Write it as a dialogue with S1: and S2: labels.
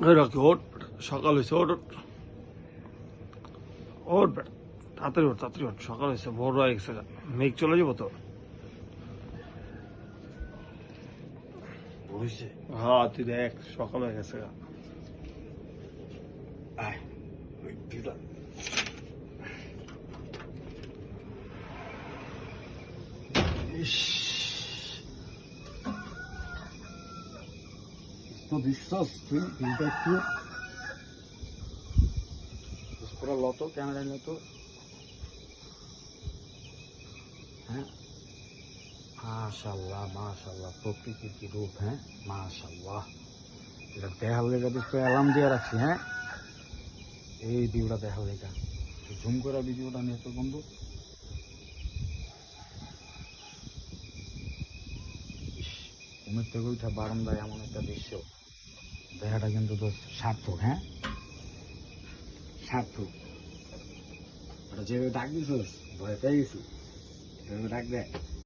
S1: ওই রকি ওঠ, সকাল হয়েছে, ওঠ ওঠ ওঠ বেটা, তাড়াতাড়ি ওঠ, তাড়াতাড়ি ওঠ, সকাল হয়েছে, ভোর হয়ে গেছে, মেঘ চলে যাবো তো। হ্যাঁ তুই দেখ সকাল হয়ে গেছে।
S2: তো বিশ্বাস তুই ভিউটা একটু পুরো লতো ক্যামেরায় লতো। হ্যাঁ মাশাল্লাহ মাশাল্লাহ, প্রকৃতির কি রূপ। হ্যাঁ মাশাল্লাহ, এটা দেখার লেগে তো অ্যালার্ম দিয়ে রাখছি। হ্যাঁ এই ভিউটা দেখার লেগে ঝুম করা ভিডিওটা নিয়ে তো বন্ধু। ঘুমের থেকে উঠা বারান্দায় এমন একটা দৃশ্য দেখাটা কিন্তু তো সার্থক। হ্যাঁ সার্থক। ওটা যেভাবে ডাক দিছিস ভয় পেয়ে গেছি, সেভাবে ডাক দেয়।